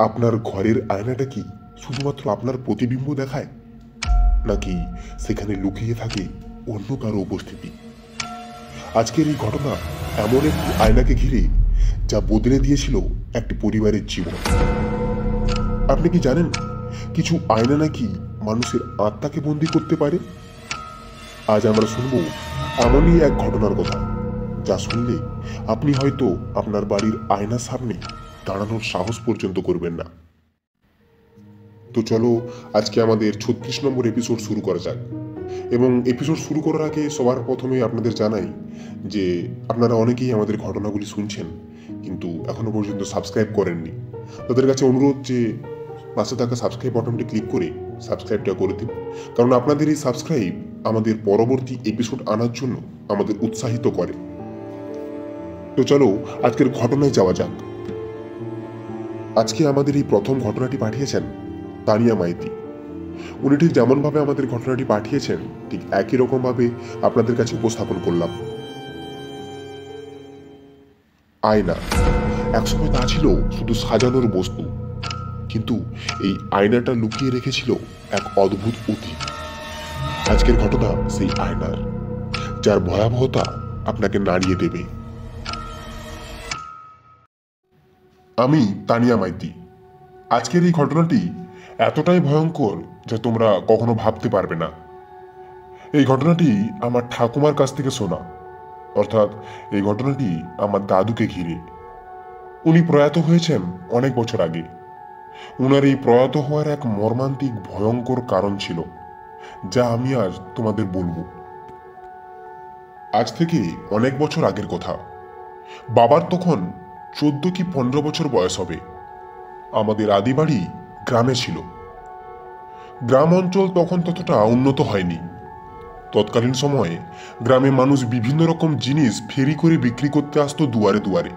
আপনার ঘরের আয়নাটা কি শুধুমাত্র আপনার প্রতিবিম্ব দেখায়, নাকি সেখানে লুকিয়ে থাকে অন্য কারো উপস্থিতি? আজকের এই ঘটনা এমন একটি আয়নাকে ঘিরে যা বদলে দিয়েছিল একটি পরিবারের জীবন। আপনি কি জানেন কিছু আয়না নাকি মানুষের আত্মাকে বন্দী করতে পারে? আজ আমরা শুনব এমনই এক ঘটনার কথা, যা শুনলে আপনি হয়তো আপনার বাড়ির আয়নার সামনে দাঁড়ানোর সাহস পর্যন্ত করবেন না। তো চলো আজকে আমাদের 36 নম্বর এপিসোড শুরু করা যাক। এবং এপিসোড শুরু করার আগে সবার প্রথমে আপনাদের জানাই যে আপনারা অনেকেই আমাদের ঘটনাগুলি শুনছেন কিন্তু এখনো পর্যন্ত সাবস্ক্রাইব করেননি। তাদের কাছে অনুরোধ যে পাশে থাকা সাবস্ক্রাইব বাটনটি ক্লিক করে সাবস্ক্রাইবটা করে দিন, কারণ আপনাদের এই সাবস্ক্রাইব আমাদের পরবর্তী এপিসোড আনার জন্য আমাদের উৎসাহিত করে। তো চলো আজকের ঘটনায় যাওয়া যাক। আজকে আমাদের এই প্রথম ঘটনাটি পাঠিয়েছেন তানিয়া মাইতি। উনি ঠিক যেমনভাবে আমাদের ঘটনাটি পাঠিয়েছেন ঠিক একই রকমভাবে আপনাদের কাছে উপস্থাপন করলাম। আয়না একসময় তা ছিল শুধু সাজানোর বস্তু, কিন্তু এই আয়নাটা লুকিয়ে রেখেছিল এক অদ্ভুত অতীত। আজকের ঘটনা সেই আয়নার, যার ভয়াবহতা আপনাকে নাড়িয়ে দেবে। আমি তানিয়া মাইতি। আজকের এই ঘটনাটি এতটাই ভয়ঙ্কর যা তোমরা কখনো ভাবতে পারবে না। এই ঘটনাটি আমার ঠাকুমার কাছ থেকে শোনা, অর্থাৎ এই ঘটনাটি আমার দাদুকে ঘিরে। উনি প্রয়াত হয়েছেন অনেক বছর আগে। উনার এই প্রয়াত হওয়ার এক মর্মান্তিক ভয়ঙ্কর কারণ ছিল, যা আমি আজ তোমাদের বলবো। আজ থেকে অনেক বছর আগের কথা। বাবার তখন 14 কি 15 বছর বয়স হবে। আমাদের আদি বাড়ি গ্রামে ছিল। গ্রাম অঞ্চল তখন ততটা উন্নত হয়নি। তৎকালীন সময়ে গ্রামে মানুষ বিভিন্ন রকম জিনিস ফেরি করে বিক্রি করতে আসতো দুয়ারে দুয়ারে।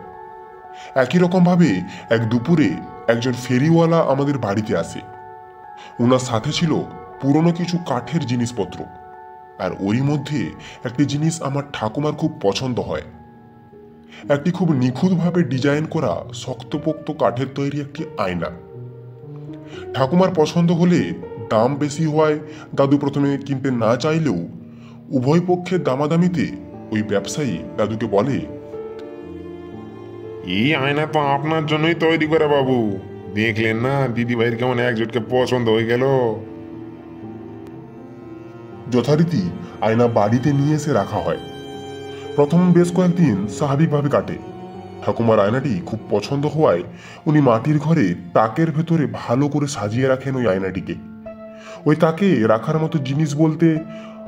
একই রকমভাবে এক দুপুরে একজন ফেরিওয়ালা আমাদের বাড়িতে আসে। ওনার সাথে ছিল পুরনো কিছু কাঠের জিনিসপত্র, আর ওরই মধ্যে একটি জিনিস আমার ঠাকুমার খুব পছন্দ হয়। একটি খুব নিখুঁতভাবে ডিজাইন করা শক্তপোক্ত কাঠের তৈরি একটি আয়না। ঠাকুমার পছন্দ হলে দাম বেশি হওয়ায় দাদু প্রথমে কিনতে না চাইলেও উভয় পক্ষের দামাদামিতে ওই ব্যবসায়ী দাদুকে বলে, এই আয়না তো আপনার জন্যই তৈরি করা বাবু। দেখলেন না দিদি ভাইয়ের কেমন একজোটকে পছন্দ হয়ে গেল। যথারীতি আয়না বাড়িতে নিয়ে এসে রাখা হয়। প্রথম বেশ কয়েকদিন স্বাভাবিকভাবে কাটে। ঠাকুমার আয়নাটি খুব পছন্দ হওয়ায় উনি মাটির ঘরে তাকের ভেতরে ভালো করে সাজিয়ে রাখেন ওই আয়নাটিকে। ওই তাকে রাখার মতো জিনিস বলতে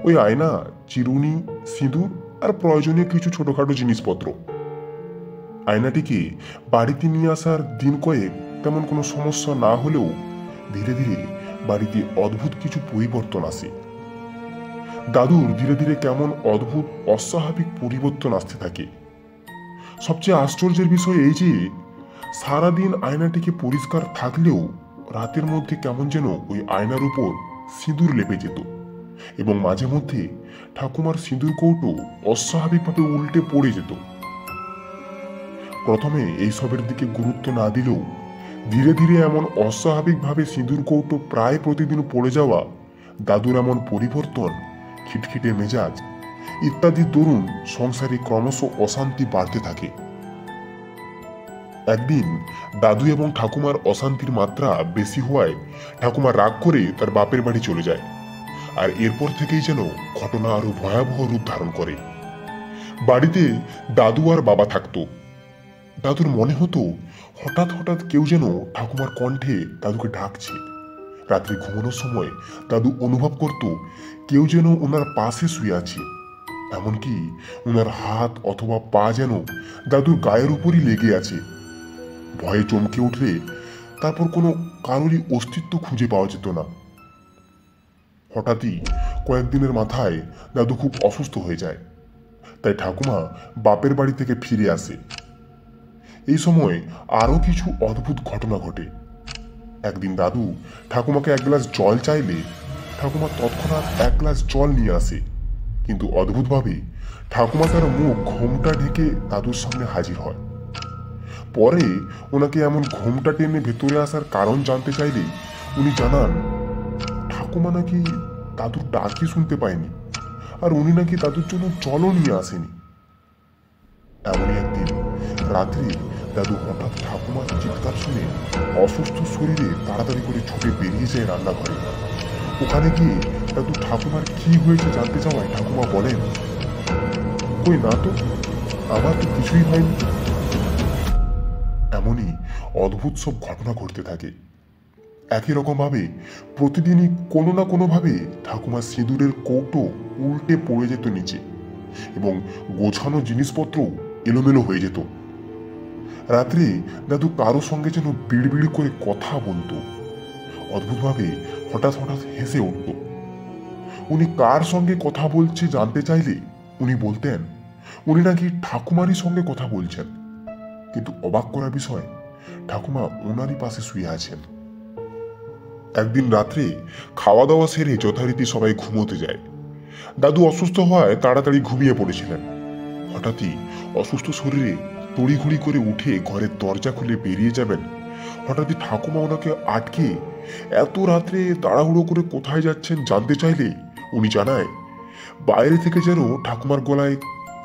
ওই আয়না, চিরুনি, সিঁদুর আর প্রয়োজনীয় কিছু ছোটখাটো জিনিসপত্র। আয়নাটিকে বাড়িতে নিয়ে আসার দিন কয়েক তেমন কোনো সমস্যা না হলেও ধীরে ধীরে বাড়িতে অদ্ভুত কিছু পরিবর্তন আসে। দাদুর ধীরে ধীরে কেমন অদ্ভুত অস্বাভাবিক পরিবর্তন আসতে থাকে। সবচেয়ে আশ্চর্যের বিষয় এই যে সারাদিন আয়নাটিকে পরিষ্কার থাকলেও রাতের মধ্যে কেমন যেন ওই আয়নার উপর সিঁদুর লেপে যেত, এবং মাঝে মধ্যে ঠাকুমার সিঁদুর কৌটো অস্বাভাবিকভাবে উল্টে পড়ে যেত। প্রথমে এইসবের দিকে গুরুত্ব না দিলেও ধীরে ধীরে এমন অস্বাভাবিকভাবে সিঁদুর কৌটো প্রায় প্রতিদিন পড়ে যাওয়া, দাদুর এমন পরিবর্তন, খিটখিটে মেজাজ ইত্যাদি দরুন সংসারে ক্রমশ অশান্তি বাড়তে থাকে। একদিন দাদু এবং ঠাকুমার অশান্তির মাত্রা বেশি হওয়ায় ঠাকুমা রাগ করে তার বাপের বাড়ি চলে যায়। আর এরপর থেকেই যেন ঘটনা আরো ভয়াবহ রূপ ধারণ করে। বাড়িতে দাদু আর বাবা থাকতো। দাদুর মনে হতো হঠাৎ হঠাৎ কেউ যেন ঠাকুমার কণ্ঠে দাদুকে ডাকছে। রাত্রে ঘুমানোর সময় দাদু অনুভব করত কেউ যেন ওনার পাশে শুয়ে আছে। এমনকি ওনার হাত অথবা পা যেন দাদুর গায়ের উপরই লেগে আছে। ভয়ে চমকে উঠলে তারপর কোনো কারোরই অস্তিত্ব খুঁজে পাওয়া যেত না। হঠাৎই কয়েকদিনের মাথায় দাদু খুব অসুস্থ হয়ে যায়। তাই ঠাকুমা বাপের বাড়ি থেকে ফিরে আসে। এই সময় আরো কিছু অদ্ভুত ঘটনা ঘটে। একদিন দাদু ঠাকুমাকে এক গ্লাস জল চাইলে ঠাকুমা তৎক্ষণাৎ এক গ্লাস জল নিয়ে আসে, কিন্তু অদ্ভুতভাবে ঠাকুমা তার মুখ ঘোমটা ঢেকে দাদুর সামনে হাজির হয়। পরে ওনাকে এমন ঘোমটা টেনে ভেতরে আসার কারণ জানতে চাইলে উনি জানান ঠাকুমা নাকি দাদুর ডাকই শুনতে পায়নি, আর উনি নাকি দাদুর জন্য জলও নিয়ে আসেনি। এমনই একদিন রাত্রে দাদু হঠাৎ ঠাকুমার চিৎকার শুনে অসুস্থ শরীরে তাড়াতাড়ি করে ছুটে বেরিয়ে যায় রান্নাঘরে। ওখানে গিয়ে দাদু ঠাকুমার কি হয়েছে জানতে চাওয়ায় ঠাকুমা বলেন, কই না তো, আমার তো কিছুই হয়নি। এমনই অদ্ভুত সব ঘটনা ঘটতে থাকে। একই রকম ভাবে প্রতিদিনই কোনো না কোনো ভাবে ঠাকুমার সিঁদুরের কৌটো উল্টে পড়ে যেত নিচে, এবং গোছানো জিনিসপত্র এলোমেলো হয়ে যেত। রাত্রে দাদু কারো সঙ্গে যেন বিড়বিড় করে কথা বলতো। অদ্ভুতভাবে হঠাৎ হঠাৎ হেসে উঠত। উনি কার সঙ্গে কথা বলছে জানতে চাইলে উনি বলতেন উনি নাকি ঠাকুমারই সঙ্গে কথা বলছেন, কিন্তু অবাক করার বিষয় ঠাকুমা ওনারই পাশে শুয়ে আছেন। একদিন রাত্রে খাওয়া দাওয়া সেরে যথারীতি সবাই ঘুমোতে যায়। দাদু অসুস্থ হওয়ায় তাড়াতাড়ি ঘুমিয়ে পড়েছিলেন। হঠাৎই অসুস্থ শরীরে তড়িঘড়ি করে উঠে ঘরের দরজা খুলে বেরিয়ে যাবেন, হঠাৎই ঠাকুমা ওনাকে আটকে এত রাত্রে তাড়াহুড়ো করে কোথায় যাচ্ছেন জানতে চাইলে উনি জানায় বাইরে থেকে যেন ঠাকুমার গলায়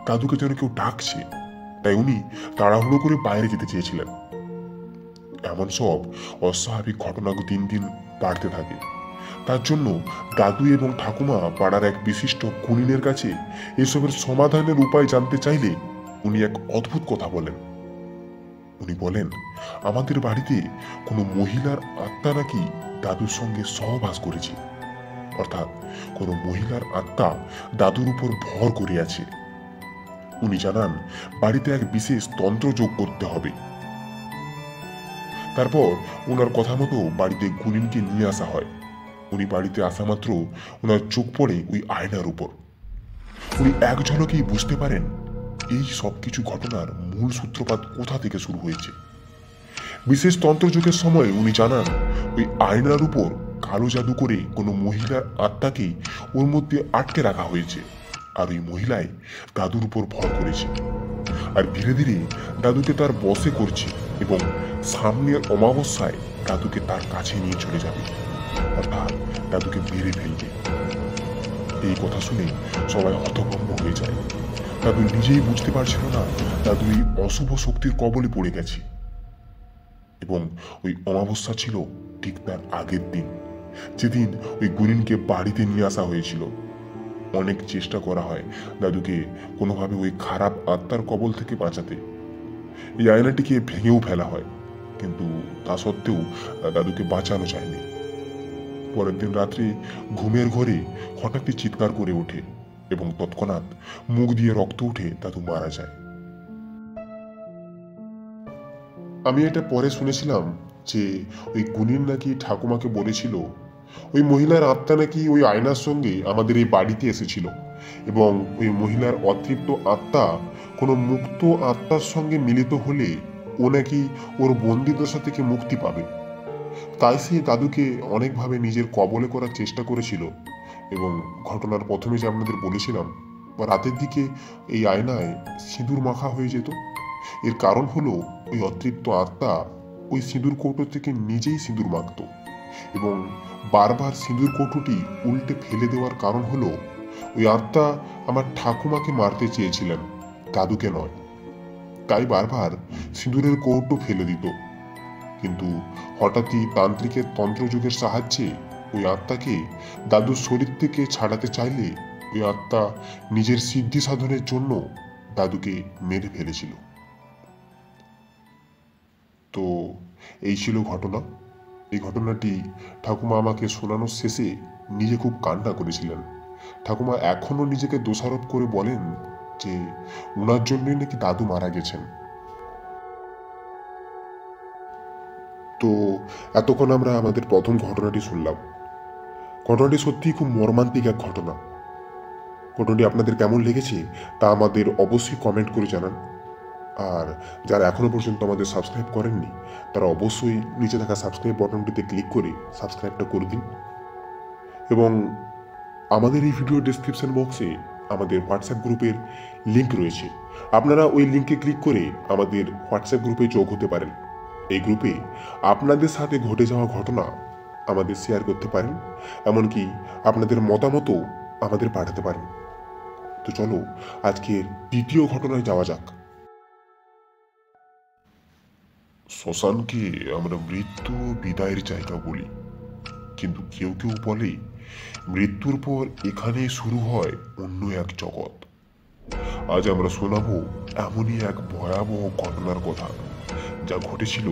দাদুকে যেন কেউ ডাকছে, তাই উনি তাড়াহুড়ো করে বাইরে যেতে চেয়েছিলেন। এমন সব অস্বাভাবিক ঘটনা দিন দিন বাড়তে থাকে। তার জন্য দাদু এবং ঠাকুমা পাড়ার এক বিশিষ্ট গুণিনের কাছে এসবের সমাধানের উপায় জানতে চাইলে উনি এক অদ্ভুত কথা বলেন। উনি বলেন আমাদের বাড়িতে কোনো মহিলার আত্মা নাকি দাদুর সঙ্গে সহবাস করেছে, অর্থাৎ কোনো মহিলার আত্মা দাদুর উপর ভর করে আছে। উনি জানান বাড়িতে এক বিশেষ তন্ত্র যোগ করতে হবে। তারপর ওনার কথা মতো বাড়িতে গুণিনকে নিয়ে আসা হয়। উনি বাড়িতে আসা মাত্র ওনার চোখ পড়ে ওই আয়নার উপর। উনি এক ঝলকেই বুঝতে পারেন এই সবকিছু ঘটনার মূল সূত্রপাত কোথা থেকে শুরু হয়েছে। বিশেষ তন্ত্রযুগের সময় উনি জানান ওই আয়নার উপর কালো জাদু করে কোনো মহিলার আত্মাকে ওর মধ্যে আটকে রাখা হয়েছে, আর ওই মহিলাই দাদুর উপর ভর করেছে, আর ধীরে ধীরে দাদুকে তার বশে করছে এবং সামনের অমাবস্যায় দাদুকে তার কাছে নিয়ে চলে যাবে, অর্থাৎ দাদুকে মেরে ফেলবে। এই কথা শুনে সবাই হতভম্ব হয়ে যায়। দাদু নিজেই বুঝতে পারছিল না দাদু এই অশুভ শক্তির কবলে পড়ে গেছে। এবং ওই অমাবস্যা ছিল ঠিক তার আগের দিন, যেদিন ওই গুণিনকে বাড়িতে নিয়ে আসা হয়েছিল। অনেক চেষ্টা করা হয় দাদুকে কোনোভাবে ওই খারাপ আত্মার কবল থেকে বাঁচাতে। এই আয়নাটিকে ভেঙেও ফেলা হয়, কিন্তু তা সত্ত্বেও দাদুকে বাঁচানো যায়নি। পরের দিন রাত্রে ঘুমের ঘরে হঠাৎই চিৎকার করে ওঠে এবং তৎক্ষণাৎ মুখ দিয়ে রক্ত উঠে দাদু মারা যায়। আমি এটা পরে শুনেছিলাম যে ওই গুণিন নাকি ঠাকুমাকে বলেছিল ওই মহিলার আত্মা নাকি ওই আয়নার সঙ্গে আমাদের এই বাড়িতে এসেছিল, এবং ওই মহিলার অতৃপ্ত আত্মা কোনো মুক্ত আত্মার সঙ্গে মিলিত হলে ও নাকি ওর বন্দিদশা থেকে মুক্তি পাবে। তাই সে দাদুকে অনেকভাবে নিজের কবলে করার চেষ্টা করেছিল। এবং ঘটনার প্রথমে যে আপনাদের বলেছিলাম রাতের দিকে এই আয়নায় সিঁদুর মাখা হয়ে যেত। এর কারণ হলো ওই অতৃপ্ত আত্মা ওই সিঁদুর কৌটো থেকে নিজেই সিঁদুর মাখত, এবং বারবার সিঁদুর কৌটোটি উল্টে ফেলে দেওয়ার কারণ হলো ওই আত্মা আমার ঠাকুমাকে মারতে চেয়েছিলেন, দাদুকে নয়। তাই বারবার সিঁদুরের কৌটো ফেলে দিত। কিন্তু হঠাৎই তান্ত্রিকের তন্ত্রযুগের সাহায্যে ওই আত্মাকে দাদুর শরীর থেকে ছাড়াতে চাইলে ওই আত্মা নিজের সিদ্ধি সাধনের জন্য দাদুকে মেরে ফেলেছিল। তো এই ছিল ঘটনা। এই ঘটনাটি ঠাকুমা আমাকে শোনানোর শেষে নিজে খুব কান্না করেছিলেন। ঠাকুমা এখনো নিজেকে দোষারোপ করে বলেন যে ওনার জন্যই নাকি দাদু মারা গেছেন। তো এতক্ষণ আমরা আমাদের প্রথম ঘটনাটি শুনলাম। ঘটনাটি সত্যিই খুব মর্মান্তিক এক ঘটনা। ঘটনাটি আপনাদের কেমন লেগেছে তা আমাদের অবশ্যই কমেন্ট করে জানান। আর যারা এখনো পর্যন্ত আমাদের সাবস্ক্রাইব করেননি তারা অবশ্যই নিচে থাকা সাবস্ক্রাইব বাটনটিতে ক্লিক করে সাবস্ক্রাইবটা করে দিন। এবং আমাদের এই ভিডিও ডেসক্রিপশন বক্সে আমাদের হোয়াটসঅ্যাপ গ্রুপের লিঙ্ক রয়েছে। আপনারা ওই লিঙ্কে ক্লিক করে আমাদের হোয়াটসঅ্যাপ গ্রুপে যোগ হতে পারেন। এই গ্রুপে আপনাদের সাথে ঘটে যাওয়া ঘটনা আমাদের শেয়ার করতে পারেন, এমনকি আপনাদের মতামতও আমাদের পাঠাতে পারেন। তো চলো আজকের দ্বিতীয় ঘটনায় যাওয়া যাক। শ্মশানকে আমরা মৃত্যু বিদায়ের জায়গা বলি, কিন্তু কেউ কেউ বলে মৃত্যুর পর এখানে শুরু হয় অন্য এক জগৎ। আজ আমরা শোনাবো এমনই এক ভয়াবহ ঘটনার কথা, যা ঘটেছিল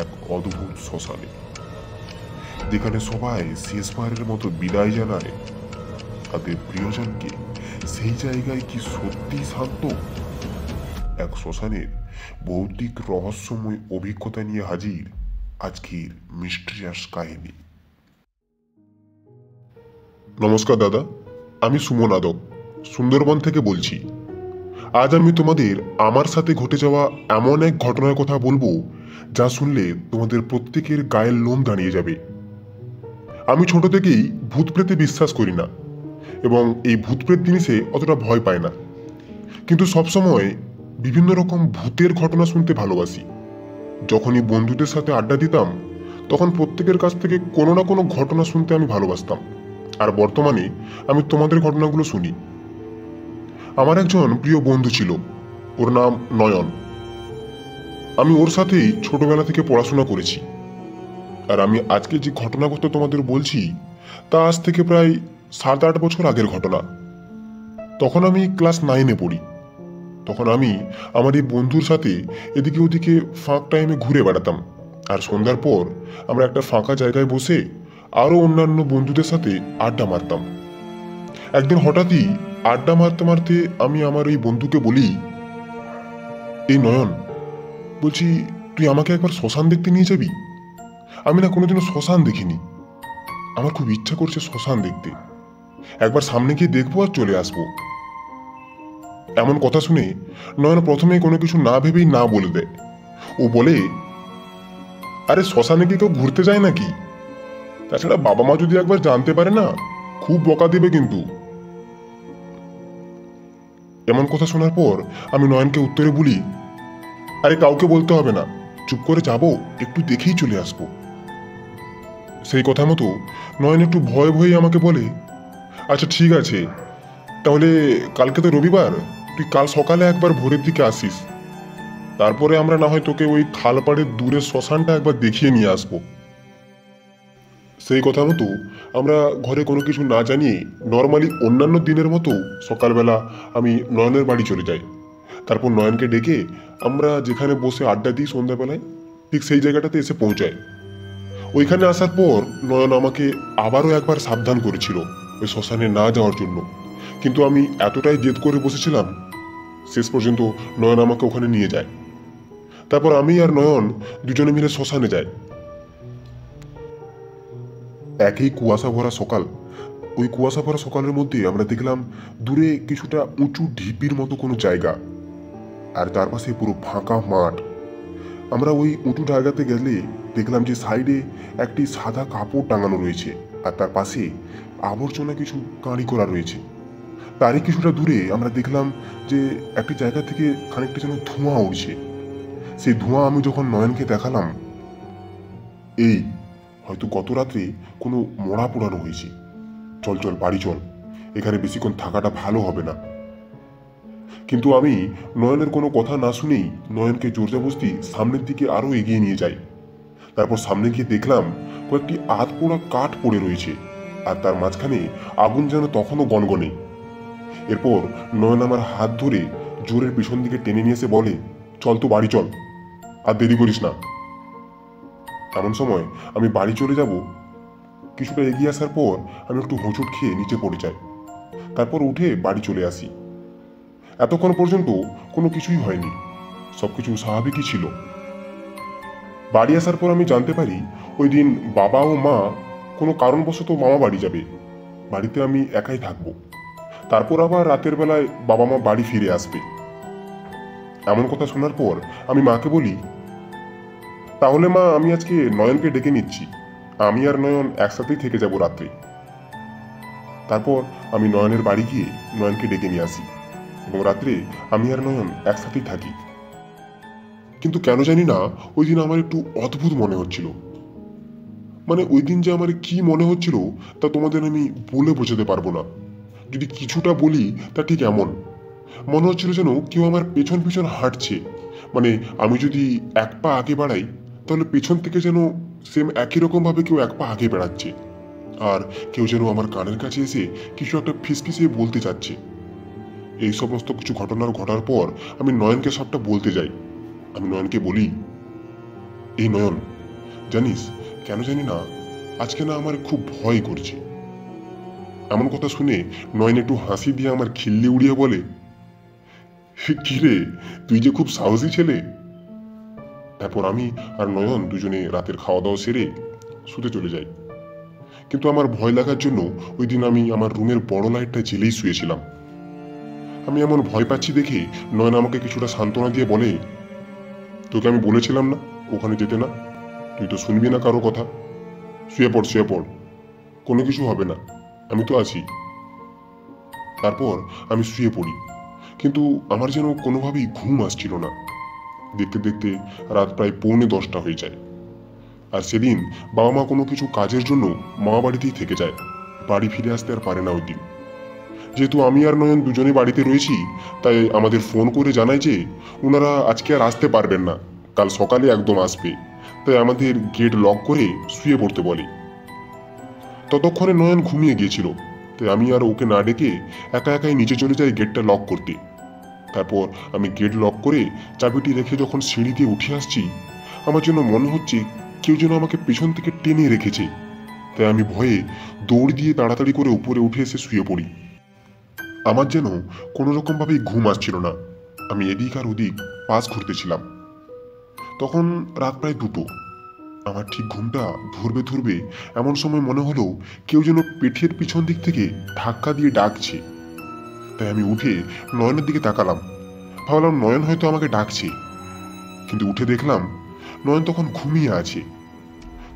এক অদ্ভুত শ্মশানে, যেখানে সবাই শেষবারের মতো বিদায় জানায় তাদের প্রিয়জনকে। সেই জায়গায় কি সত্যি শান্ত? এক শ্মশানের ভৌতিক রহস্যময় অভিজ্ঞতা নিয়ে হাজির আজকের মিস্ট্রিয়াস কাহিনী। নমস্কার দাদা, আমি সুমন আদক সুন্দরবন থেকে বলছি। আজ আমি তোমাদের আমার সাথে ঘটে যাওয়া এমন এক ঘটনার কথা বলবো, যা শুনলে তোমাদের প্রত্যেকের গায়ের লোম দাঁড়িয়ে যাবে। আমি ছোট থেকেই ভূত প্রেতে বিশ্বাস করি না, এবং এই ভূত প্রেত জিনিসে অতটা ভয় পাই না, কিন্তু সবসময় বিভিন্ন রকম ভূতের ঘটনা শুনতে ভালোবাসি। যখনই বন্ধুদের সাথে আড্ডা দিতাম, তখন প্রত্যেকের কাছ থেকে কোনো না কোনো ঘটনা শুনতে আমি ভালোবাসতাম। আর বর্তমানে আমি তোমাদের ঘটনাগুলো শুনি। আমার একজন প্রিয় বন্ধু ছিল, ওর নাম নয়ন। আমি ওর সাথেই ছোটবেলা থেকে পড়াশোনা করেছি। আর আমি আজকে যে ঘটনা কথা তোমাদের বলছি, তা আজ থেকে প্রায় 7-8 বছর আগের ঘটনা। তখন আমি ক্লাস 9-এ পড়ি। তখন আমি আমার এই বন্ধুর সাথে এদিকে ওদিকে ফাঁক টাইমে ঘুরে বেড়াতাম, আর সন্ধ্যার পর আমরা একটা ফাঁকা জায়গায় বসে আরও অন্যান্য বন্ধুদের সাথে আড্ডা মারতাম। একদিন হঠাৎই আড্ডা মারতে মারতে আমি আমার ওই বন্ধুকে বলি, এই নয়ন, বলছি তুই আমাকে একবার শ্মশান দেখতে নিয়ে যাবি? আমি না কোনোদিনও শ্মশান দেখিনি, আমার খুব ইচ্ছা করছে শ্মশান দেখতে। একবার সামনে গিয়ে দেখবো আর চলে আসবো। এমন কথা শুনে নয়ন প্রথমে কোনো কিছু না ভেবেই না বলে দেয়। ও বলে, আরে শ্মশানে কি কেউ ঘুরতে যায় নাকি? তাছাড়া বাবা মা যদি একবার জানতে পারে না, খুব বকা দেবে কিন্তু। এমন কথা শোনার পর আমি নয়নকে উত্তরে বলি, আরে কাউকে বলতে হবে না, চুপ করে যাবো, একটু দেখেই চলে আসবো। সেই কথা মতো নয়ন একটু ভয়ে ভয়ে আমাকে বলে, আচ্ছা ঠিক আছে, তাহলে কালকে তো রবিবার, তুই কাল সকালে একবার ভোরের দিকে আসিস, তারপরে আমরা না হয় তোকে ওই খালপাড়ের দূরের শ্মশানটা একবার দেখিয়ে নিয়ে আসবো। সেই কথা মতো আমরা ঘরে কোনো কিছু না জানিয়ে নর্মালি অন্যান্য দিনের মতো সকালবেলা আমি নয়নের বাড়ি চলে যাই। তারপর নয়নকে ডেকে আমরা যেখানে বসে আড্ডা দিই সন্ধ্যাবেলায়, ঠিক সেই জায়গাটাতে এসে পৌঁছায়। ওইখানে আসার পর নয়ন আমাকে আবারও একবার সাবধান করেছিল ওই শ্মশানে না যাওয়ার জন্য, কিন্তু আমি এতটাই জেদ করে বসেছিলাম, শেষ পর্যন্ত নয়ন আমাকে ওখানে নিয়ে যায়। তারপর আমি আর নয়ন দুজনে মিলে শ্মশানে যাই। একই কুয়াশা ভরা সকাল। ওই কুয়াশা ভরা সকালের মধ্যে আমরা দেখলাম দূরে কিছুটা উঁচু ঢিপির মতো কোনো জায়গা, আর তার পাশে পুরো ফাঁকা মাঠ। আমরা ওই উঁচু জায়গাতে গেলে দেখলাম যে সাইডে একটি সাদা কাপড় টাঙানো রয়েছে, আর তার পাশে আবর্জনা কিছু কাঁড়ি করা রয়েছে। তারই কিছুটা দূরে আমরা দেখলাম যে একটি জায়গা থেকে খানিকটা যেন ধোঁয়া উঠছে। সেই ধোঁয়া আমি যখন নয়নকে দেখালাম, এই হয়তো গত রাত্রে কোনো মরা পোড়ানো হয়েছে, চল চল বাড়ি চল, এখানে বেশিক্ষণ থাকাটা ভালো হবে না। কিন্তু আমি নয়নের কোনো কথা না শুনেই নয়নকে জোরজবরদস্তি সামনের দিকে আরো এগিয়ে নিয়ে যাই। তারপর সামনে গিয়ে দেখলাম কয়েকটি আধ পোড়া কাঠ পড়ে রয়েছে, আর তার মাঝখানে আগুন যেন তখনও গনগনে। এরপর নয়ন আমার হাত ধরে জোরের পিছন দিকে টেনে নিয়ে এসে বলে, চল তো বাড়ি চল, আর দেরি করিস না। এমন সময় আমি বাড়ি চলে যাব, কিছুটা এগিয়ে আসার পর আমি একটু হোঁচট খেয়ে নিচে পড়ে যাই। তারপর উঠে বাড়ি চলে আসি। এতক্ষণ পর্যন্ত কোনো কিছুই হয়নি, সবকিছু স্বাভাবিকই ছিল। বাড়ি আসার পর আমি জানতে পারি ওই দিন বাবা ও মা কোনো কারণবশত মামা বাড়ি যাবে, বাড়িতে আমি একাই থাকবো। তারপর আবার রাতের বেলায় বাবা মা বাড়ি ফিরে আসবে। এমন কথা শোনার পর আমি মাকে বলি, তাহলে মা আমি আজকে নয়নকে ডেকে নিচ্ছি, আমি আর নয়ন একসাথেই থেকে যাব রাত্রে। তারপর আমি নয়নের বাড়ি গিয়ে নয়নকে ডেকে নিয়ে আসি এবং রাত্রে আমি আর নয়ন একসাথেই থাকি। কিন্তু কেন জানি না ওই দিন আমার একটু অদ্ভুত মনে হচ্ছিল। মানে ওই দিন যে আমার কি মনে হচ্ছিল তা তোমাদের আমি বলে বোঝাতে পারবো না। যদি কিছুটা বলি তা ঠিক এমন মনে হচ্ছিল যেন কেউ আমার পেছন পেছন হাঁটছে। মানে আমি যদি এক পা আগে বাড়াই তাহলে পেছন থেকে যেন সেম একই রকম ভাবে কেউ এক পা আগে বেড়াচ্ছে, আর কেউ যেন আমার কানের কাছে এসে কিছু একটা ফিসফিসিয়ে বলতে চাচ্ছে। এই সমস্ত কিছু ঘটনার ঘটার পর আমি নয়নকে সবটা বলতে যাই। আমি নয়নকে বলি, এই নয়ন, জানিস কেন জানি না আজকে না আমার খুব ভয় করছে। এমন কথা শুনে নয়ন একটু হাসি দিয়ে আমার খিল্লি উড়িয়ে বলে, কিরে তুই যে খুব সাহসী ছেলে। তারপর আমি আর নয়ন দুজনে রাতের খাওয়া দাওয়া সেরে শুতে চলে যাই। কিন্তু আমার ভয় লাগার জন্য ওই দিন আমি আমার রুমের বড় লাইটটা জ্বেলেই শুয়েছিলাম। আমি এমন ভয় পাচ্ছি দেখে নয়ন আমাকে কিছুটা সান্ত্বনা দিয়ে বলে, তোকে আমি বলেছিলাম না ওখানে যেতে না, তুই তো শুনবি না কারো কথা। শুয়ে পড় শুয়ে পড়, কোনো কিছু হবে না, আমি তো আছি। তারপর আমি শুয়ে পড়ি, কিন্তু আমার যেন কোনোভাবেই ঘুম আসছিল না। দেখতে দেখতে রাত প্রায় 9:45 হয়ে যায়। আর সেদিন বাবা মা কোনো কিছু কাজের জন্য মা বাড়িতেই থেকে যায়, বাড়ি ফিরে আসতে আর পারে না ওই দিন। যেহেতু আমি আর নয়ন দুজনে বাড়িতে রয়েছি, তাই আমাদের ফোন করে জানায় যে ওনারা আজকে আর আসতে পারবেন না, কাল সকালে একদম আসবে। তাই আমাদের গেট লক করে শুয়ে পড়তে বলে। ততক্ষণে নয়ন ঘুমিয়ে গিয়েছিল, তাই আমি আর ওকে না ডেকে একা একাই নিচে চলে যাই গেটটা লক করতে। তারপর আমি গেট লক করে চাবিটি রেখে যখন সিঁড়ি দিয়ে উঠে আসছি, আমার জন্য মনে হচ্ছে কেউ যেন আমাকে পেছন থেকে টেনে রেখেছে। তাই আমি ভয়ে দৌড় দিয়ে তাড়াতাড়ি করে উপরে উঠে এসে শুয়ে পড়ি। আমার যেন কোনো রকম ভাবেই ঘুম আসছিল না। আমি এদিক আর ওদিক পাশ ঘুরতেছিলাম। তখন রাত প্রায় 2টো। আমার ঠিক ঘুমটা ধরবে ধরবে এমন সময় মনে হলো কেউ যেন পেটের পিছন দিক থেকে ধাক্কা দিয়ে ডাকছে। তাই আমি উঠে নয়নের দিকে তাকালাম, ভাবলাম নয়ন হয়তো আমাকে ডাকছে। কিন্তু উঠে দেখলাম নয়ন তখন ঘুমিয়ে আছে।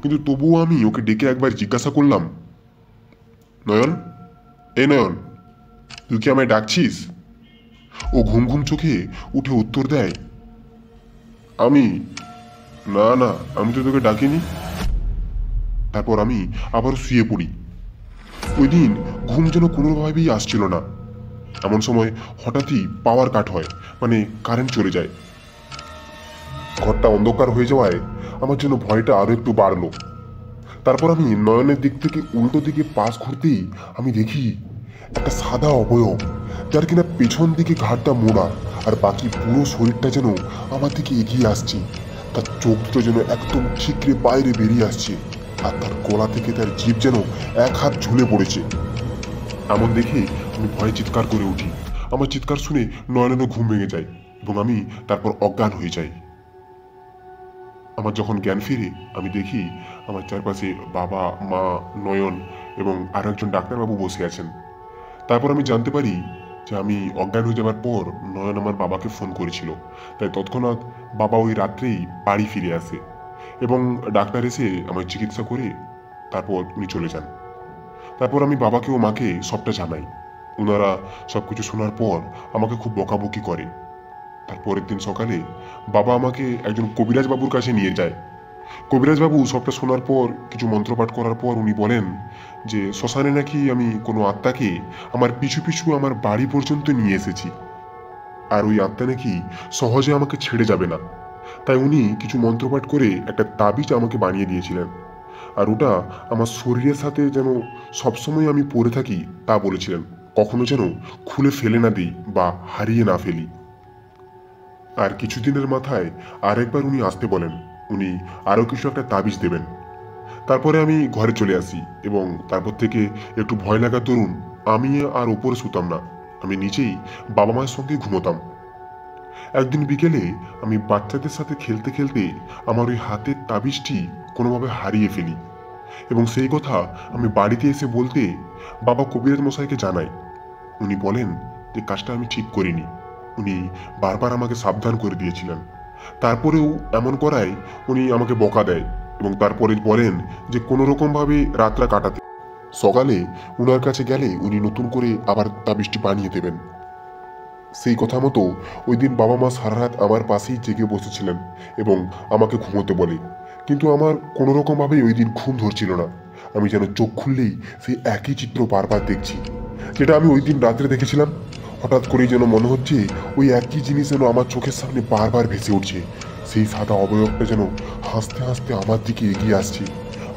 কিন্তু তবুও আমি ওকে ডেকে একবার জিজ্ঞাসা করলাম, নয়ন, এই নয়ন, তুই কি আমায় ডাকছিস? ও ঘুম ঘুম চোখে উঠে উত্তর দেয়, আমি, না না, আমি তো তোকে ডাকিনি। তারপর আমি আবার শুয়ে পড়ি। ওই দিন ঘুম যেন কোনোভাবেই আসছিল না। এমন সময় হঠাৎই পাওয়ার কাট হয়, মানে কারেন্ট চলে যায়। ঘরটা অন্ধকার হয়ে যাওয়ায় আমার জন্য ভয়টা আরো একটু বাড়লো। তারপর আমি নয়নের দিক থেকে উল্টো দিকে পাশ ঘুরতেই আমি দেখি একটা সাদা অবয়ব, যার কিনা পেছন দিকে ঘাড়টা মোড়া আর বাকি পুরো শরীরটা যেন আমার দিকে এগিয়ে আসছে। তার চোখ দুটো যেন একদম ঠিকরে বাইরে বেরিয়ে আসছে, আর তার গলা থেকে তার জিভ যেন এক হাত ঝুলে পড়েছে। এমন দেখে আমি ভয়ে চিৎকার করে উঠি। আমার চিৎকার শুনে নয়নেরও ঘুম ভেঙে যায় এবং আমি তারপর অজ্ঞান হয়ে যাই। আমার যখন জ্ঞান ফিরে আমি দেখি আমার চারপাশে বাবা, মা, নয়ন এবং আরো একজন ডাক্তারবাবু বসে আছেন। তারপর আমি জানতে পারি যে আমি অজ্ঞান হয়ে যাওয়ার পর নয়ন আমার বাবাকে ফোন করেছিল, তাই তৎক্ষণাৎ বাবা ওই রাত্রেই বাড়ি ফিরে আসে এবং ডাক্তার এসে আমার চিকিৎসা করে তারপর উনি চলে যান। তারপর আমি বাবাকে ও মাকে সবটা জানাই। ওনারা সবকিছু শোনার পর আমাকে খুব বকাবকি করে। তারপরের দিন সকালে বাবা আমাকে একজন কবিরাজ বাবুর কাছে নিয়ে যায়। কবিরাজ বাবু সবটা শোনার পর কিছু মন্ত্রপাঠ করার পর উনি বলেন যে শ্মশানে নাকি আমি কোনো আত্মাকে আমার পিছু পিছু আমার বাড়ি পর্যন্ত নিয়ে এসেছি, আর ওই আত্মা নাকি সহজে আমাকে ছেড়ে যাবে না। তাই উনি কিছু মন্ত্রপাঠ করে একটা তাবিজ আমাকে বানিয়ে দিয়েছিলেন, আর ওটা আমার শরীরের সাথে যেন সবসময় আমি পরে থাকি তা বলেছিলেন, কখনো যেন খুলে ফেলে না দিই বা হারিয়ে না ফেলি। আর কিছুদিনের মাথায় আরেকবার উনি আসতে বলেন, উনি আরো কিছু একটা তাবিজ দেবেন। তারপরে আমি ঘরে চলে আসি এবং তারপর থেকে একটু ভয় লাগা তরুণ আমি আর উপরে শুতাম না, আমি নিচেই বাবা মায়ের সঙ্গে ঘুমোতাম। একদিন বিকেলে আমি বাচ্চাদের সাথে খেলতে খেলতে আমার ওই হাতের তাবিজটি কোনোভাবে হারিয়ে ফেলি এবং সেই কথা আমি বাড়িতে এসে বলতে বাবা কবিরাজ মশাইকে জানাই। উনি বলেন যে কাজটা আমি ঠিক করিনি, উনি বারবার আমাকে সাবধান করে দিয়েছিলেন। তারপরেও এমন করায় উনি আমাকে বকা দেয় এবং তারপরে বলেন যে কোনো রকমভাবে রাতটা কাটাতে। সকালে উনার কাছে গেলে উনি নতুন করে আবার তাবিজটি বানিয়ে দেবেন। সেই কথা মতো ওই দিন বাবা মা সারা রাত আমার পাশেই জেগে বসেছিলেন এবং আমাকে ঘুমোতে বলে, কিন্তু আমার কোনো রকমভাবেই ওই দিন ঘুম ধরছিল না। আমি যেন চোখ খুললেই সেই একই চিত্র বারবার দেখছি, যেটা আমি ওই দিন রাত্রে দেখেছিলাম। হঠাৎ করেই যেন মনে হচ্ছে ওই একই জিনিস যেন আমার চোখের সামনে বারবার ভেসে উঠছে। সেই সাদা অবয়বটা যেন হাসতে হাসতে আমার দিকে এগিয়ে আসছে,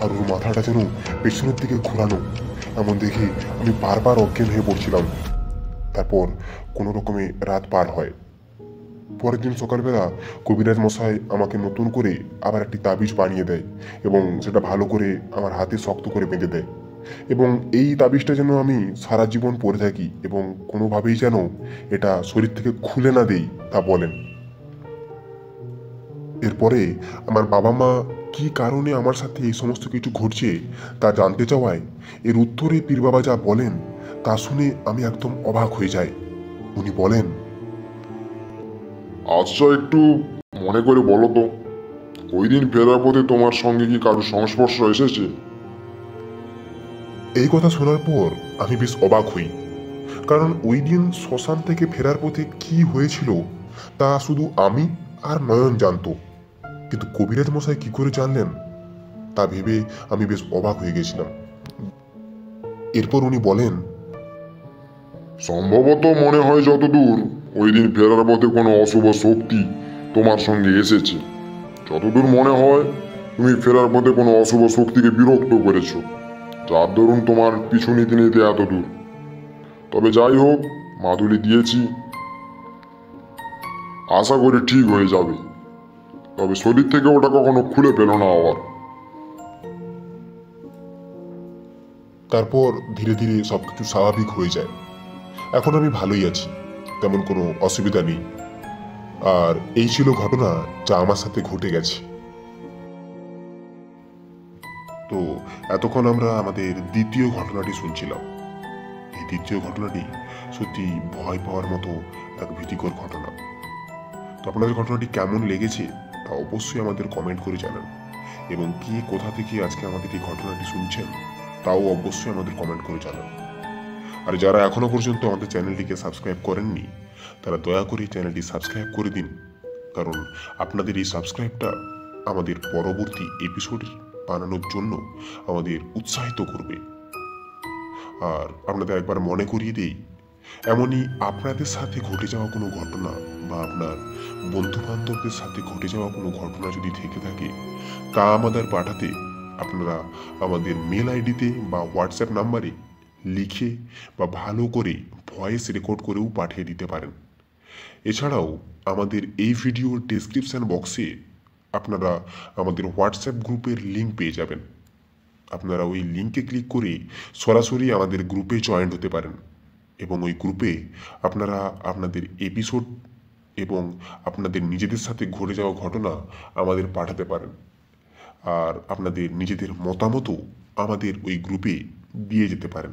আর ওর মাথাটা যেন পেছনের দিকে ঘোরানো। এমন দেখে আমি বারবার অজ্ঞান হয়ে পড়ছিলাম। তারপর কোনো রকমে রাত পার হয়। পরের দিন সকালবেলা কবিরাজ মশাই আমাকে নতুন করে আবার একটি তাবিজ বানিয়ে দেয় এবং সেটা ভালো করে আমার হাতে শক্ত করে বেঁধে দেয়, এবং এই তাবিজটা যেন আমি সারা জীবন পরে থাকি এবং কোনোভাবেই যেন এটা শরীর থেকে খুলে না দেই তা বলেন। এরপরে আমার বাবা মা কি কারণে আমার সাথে এই সমস্ত কিছু ঘটছে তা জানতে চাওয়ায় এর উত্তরে পীর বাবা যা বলেন তা শুনে আমি একদম অবাক হয়ে যাই। উনি বলেন, আচ্ছা, একটু মনে করে বলো তো, ওই দিন ফেরার পথে তোমার সঙ্গে কি কারো সংস্পর্শ এসেছে? এই কথা শোনার পর আমি বেশ অবাক হই, কারণ ওই দিন শ্মশান থেকে ফেরার পথে কি হয়েছিল তা শুধু আমি আর নয়ন জানতো, কিন্তু কবিরাজ মশাই কি করে জানলেন তা ভেবে আমি বেশ অবাক হয়ে গেছিলাম। এরপর উনি বলেন, সম্ভবত মনে হয় যতদূর ওই দিন ফেরার পথে কোনো অশুভ শক্তি তোমার সঙ্গে এসেছে। যতদূর মনে হয় তুমি ফেরার পথে কোনো অশুভ শক্তিকে বিরক্ত করেছো, যার দরুন তোমার পিছু নিতে নিতে এত দূর। তবে যাই হোক, মাদুলি দিয়েছি, আশা করি ঠিক হয়ে যাবে। তবে শরীর থেকে ওটা কখনো খুলে পেল না আবার। তারপর ধীরে ধীরে সবকিছু স্বাভাবিক হয়ে যায়। এখন আমি ভালোই আছি, তেমন কোনো অসুবিধা নেই। আর এই ছিল ঘটনা যা আমার সাথে ঘটে গেছে। তো এতক্ষণ আমরা আমাদের দ্বিতীয় ঘটনাটি শুনছিলাম। এই দ্বিতীয় ঘটনাটি সত্যি ভয় পাওয়ার মতো এক ভীতিকর ঘটনা। তো আপনাদের ঘটনাটি কেমন লেগেছে তা অবশ্যই আমাদের কমেন্ট করে জানান, এবং কে কোথা থেকে আজকে আমাদের এই ঘটনাটি শুনছেন তাও অবশ্যই আমাদের কমেন্ট করে জানান। আর যারা এখনো পর্যন্ত আমাদের চ্যানেলটিকে সাবস্ক্রাইব করেননি তারা দয়া করে চ্যানেলটি সাবস্ক্রাইব করে দিন, কারণ আপনাদের এই সাবস্ক্রাইবটা আমাদের পরবর্তী এপিসোড বানানোর জন্য আমাদের উৎসাহিত করবে। আর আপনাদের একবার মনে করিয়ে দেই, এমনই আপনাদের সাথে ঘটে যাওয়া কোনো ঘটনা বা আপনার বন্ধু বান্ধবদের সাথে ঘটে যাওয়া কোনো ঘটনা যদি থেকে থাকে তা আমাদের পাঠাতে আপনারা আমাদের মেল আইডিতে বা হোয়াটসঅ্যাপ নাম্বারে লিখে বা ভালো করে ভয়েস রেকর্ড করেও পাঠিয়ে দিতে পারেন। এছাড়াও আমাদের এই ভিডিওর ডেসক্রিপশন বক্সে আপনারা আমাদের হোয়াটসঅ্যাপ গ্রুপের লিঙ্ক পেয়ে যাবেন। আপনারা ওই লিঙ্কে ক্লিক করে সরাসরি আমাদের গ্রুপে জয়েন্ট হতে পারেন, এবং ওই গ্রুপে আপনারা আপনাদের এপিসোড এবং আপনাদের নিজেদের সাথে ঘটে যাওয়া ঘটনা আমাদের পাঠাতে পারেন। আর আপনাদের নিজেদের মতামতও আমাদের ওই গ্রুপে দিয়ে যেতে পারেন।